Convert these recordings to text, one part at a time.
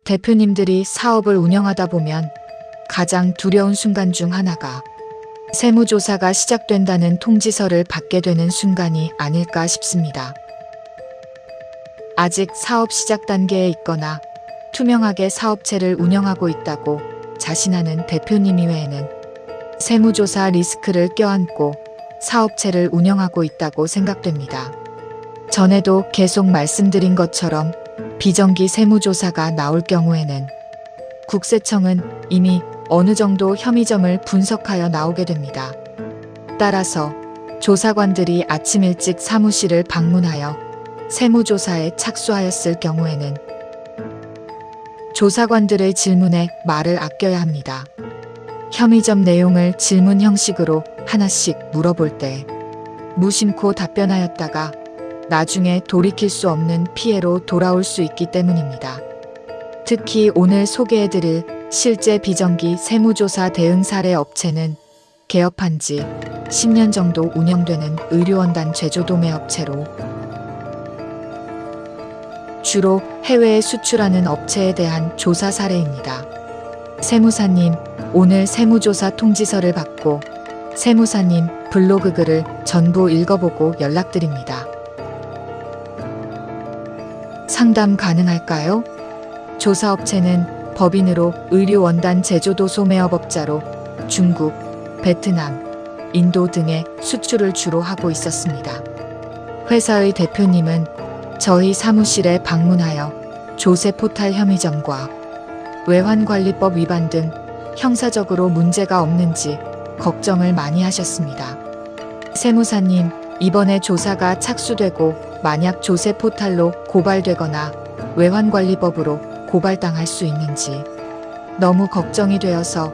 대표님들이 사업을 운영하다 보면 가장 두려운 순간 중 하나가 세무조사가 시작된다는 통지서를 받게 되는 순간이 아닐까 싶습니다. 아직 사업 시작 단계에 있거나 투명하게 사업체를 운영하고 있다고 자신하는 대표님 이외에는 세무조사 리스크를 껴안고 사업체를 운영하고 있다고 생각됩니다. 전에도 계속 말씀드린 것처럼 비정기 세무조사가 나올 경우에는 국세청은 이미 어느 정도 혐의점을 분석하여 나오게 됩니다. 따라서 조사관들이 아침 일찍 사무실을 방문하여 세무조사에 착수하였을 경우에는 조사관들의 질문에 말을 아껴야 합니다. 혐의점 내용을 질문 형식으로 하나씩 물어볼 때 무심코 답변하였다가 나중에 돌이킬 수 없는 피해로 돌아올 수 있기 때문입니다. 특히 오늘 소개해드릴 실제 비정기 세무조사 대응 사례 업체는 개업한 지 10년 정도 운영되는 의료원단 제조도매 업체로 주로 해외에 수출하는 업체에 대한 조사 사례입니다. 세무사님, 오늘 세무조사 통지서를 받고 세무사님 블로그 글을 전부 읽어보고 연락드립니다. 상담 가능할까요? 조사업체는 법인으로 의료원단 제조도 소매업업자로 중국, 베트남, 인도 등의 수출을 주로 하고 있었습니다. 회사의 대표님은 저희 사무실에 방문하여 조세 포탈 혐의점과 외환관리법 위반 등 형사적으로 문제가 없는지 걱정을 많이 하셨습니다. 세무사님, 이번에 조사가 착수되고 만약 조세 포탈로 고발되거나 외환관리법으로 고발당할 수 있는지 너무 걱정이 되어서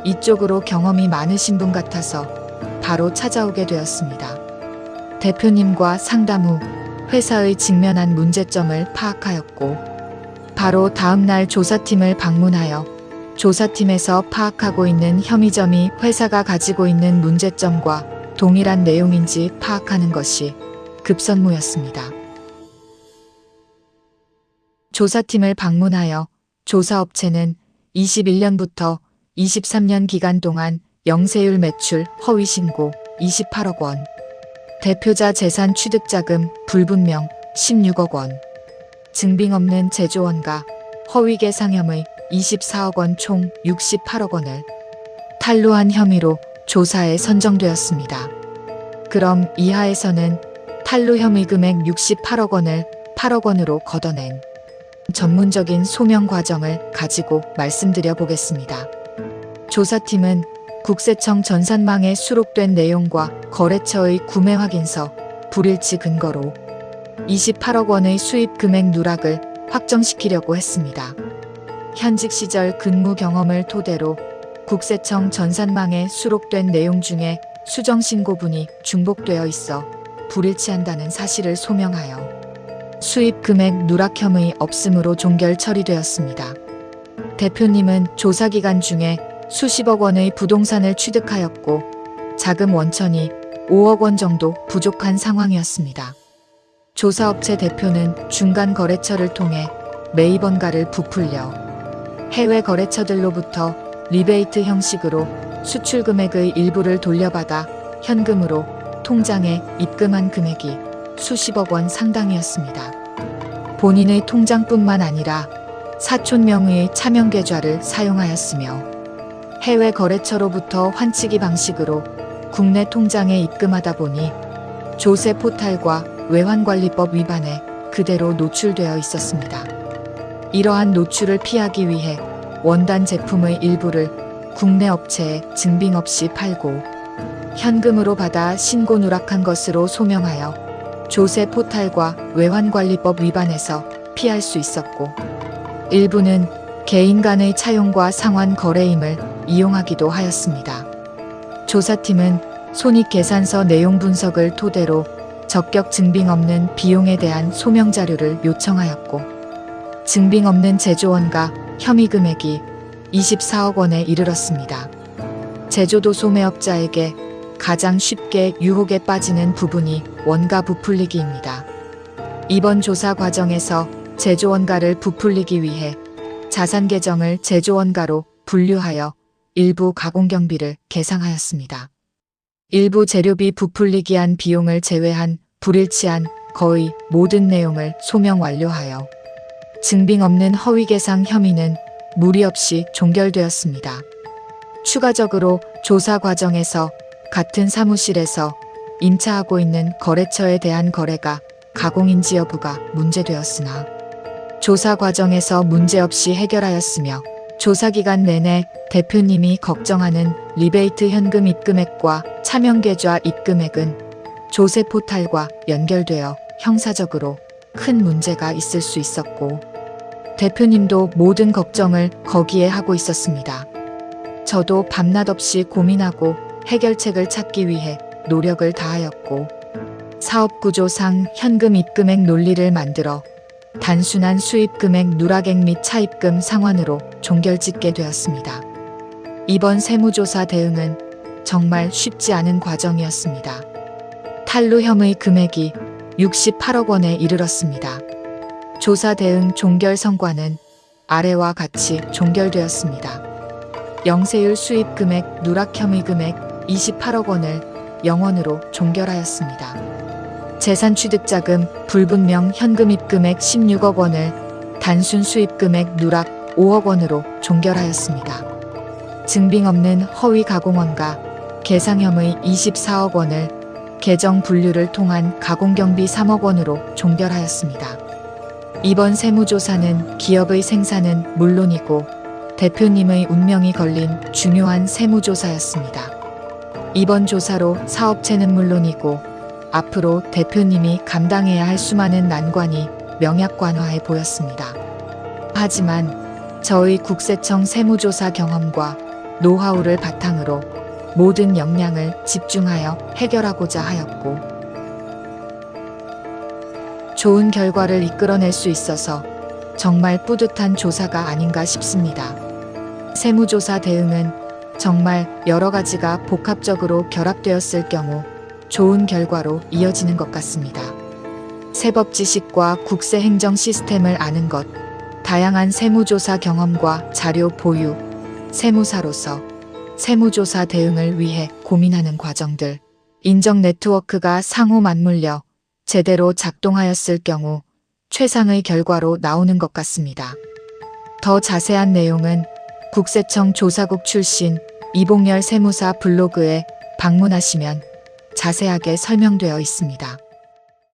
이쪽으로 경험이 많으신 분 같아서 바로 찾아오게 되었습니다. 대표님과 상담 후 회사의 직면한 문제점을 파악하였고 바로 다음날 조사팀을 방문하여 조사팀에서 파악하고 있는 혐의점이 회사가 가지고 있는 문제점과 동일한 내용인지 파악하는 것이 급선무였습니다. 조사팀을 방문하여 조사업체는 21년부터 23년 기간 동안 영세율 매출 허위 신고 28억 원, 대표자 재산 취득자금 불분명 16억 원, 증빙 없는 제조원가 허위 계상 혐의 24억 원 총 68억 원을 탈루한 혐의로 조사에 선정되었습니다. 그럼 이하에서는 탈루 혐의 금액 68억 원을 8억 원으로 걷어낸 전문적인 소명 과정을 가지고 말씀드려 보겠습니다. 조사팀은 국세청 전산망에 수록된 내용과 거래처의 구매 확인서, 불일치 근거로 28억 원의 수입 금액 누락을 확정시키려고 했습니다. 현직 시절 근무 경험을 토대로 국세청 전산망에 수록된 내용 중에 수정신고분이 중복되어 있어 불일치한다는 사실을 소명하여 수입 금액 누락 혐의 없음으로 종결 처리되었습니다. 대표님은 조사 기간 중에 수십억 원의 부동산을 취득하였고 자금 원천이 5억 원 정도 부족한 상황이었습니다. 조사업체 대표는 중간 거래처를 통해 매입원가를 부풀려 해외 거래처들로부터 리베이트 형식으로 수출 금액의 일부를 돌려받아 현금으로 통장에 입금한 금액이 수십억 원 상당이었습니다. 본인의 통장뿐만 아니라 사촌 명의의 차명 계좌를 사용하였으며 해외 거래처로부터 환치기 방식으로 국내 통장에 입금하다 보니 조세 포탈과 외환관리법 위반에 그대로 노출되어 있었습니다. 이러한 노출을 피하기 위해 원단 제품의 일부를 국내 업체에 증빙 없이 팔고 현금으로 받아 신고 누락한 것으로 소명하여 조세 포탈과 외환관리법 위반에서 피할 수 있었고 일부는 개인 간의 차용과 상환 거래임을 이용하기도 하였습니다. 조사팀은 손익계산서 내용 분석을 토대로 적격 증빙 없는 비용에 대한 소명 자료를 요청하였고 증빙 없는 제조원가 혐의 금액이 24억 원에 이르렀습니다. 제조도 소매업자에게 가장 쉽게 유혹에 빠지는 부분이 원가 부풀리기입니다. 이번 조사 과정에서 제조원가를 부풀리기 위해 자산 계정을 제조원가로 분류하여 일부 가공경비를 계상하였습니다. 일부 재료비 부풀리기 한 비용을 제외한 불일치한 거의 모든 내용을 소명 완료하여 증빙 없는 허위 계상 혐의는 무리 없이 종결되었습니다. 추가적으로 조사 과정에서 같은 사무실에서 임차하고 있는 거래처에 대한 거래가 가공인지 여부가 문제되었으나 조사 과정에서 문제없이 해결하였으며 조사기간 내내 대표님이 걱정하는 리베이트 현금 입금액과 차명계좌 입금액은 조세 포탈과 연결되어 형사적으로 큰 문제가 있을 수 있었고 대표님도 모든 걱정을 거기에 하고 있었습니다. 저도 밤낮 없이 고민하고 해결책을 찾기 위해 노력을 다하였고 사업구조상 현금 입금액 논리를 만들어 단순한 수입금액 누락액 및 차입금 상환으로 종결짓게 되었습니다. 이번 세무조사 대응은 정말 쉽지 않은 과정이었습니다. 탈루 혐의 금액이 68억 원에 이르렀습니다. 조사 대응 종결 성과는 아래와 같이 종결되었습니다. 영세율 수입 금액 누락 혐의 금액 28억 원을 0원으로 종결하였습니다. 재산 취득자금 불분명 현금 입금액 16억 원을 단순 수입 금액 누락 5억 원으로 종결하였습니다. 증빙 없는 허위 가공원가 계상 혐의 24억 원을 계정 분류를 통한 가공경비 3억 원으로 종결하였습니다. 이번 세무조사는 기업의 생산은 물론이고 대표님의 운명이 걸린 중요한 세무조사였습니다. 이번 조사로 사업체는 물론이고 앞으로 대표님이 감당해야 할 수많은 난관이 명약관화해 보였습니다. 하지만 저희 국세청 세무조사 경험과 노하우를 바탕으로 모든 역량을 집중하여 해결하고자 하였고 좋은 결과를 이끌어낼 수 있어서 정말 뿌듯한 조사가 아닌가 싶습니다. 세무조사 대응은 정말 여러 가지가 복합적으로 결합되었을 경우 좋은 결과로 이어지는 것 같습니다. 세법 지식과 국세 행정 시스템을 아는 것, 다양한 세무조사 경험과 자료 보유, 세무사로서 세무조사 대응을 위해 고민하는 과정들, 인정 네트워크가 상호 맞물려 제대로 작동하였을 경우 최상의 결과로 나오는 것 같습니다. 더 자세한 내용은 국세청 조사국 출신 이봉열 세무사 블로그에 방문하시면 자세하게 설명되어 있습니다.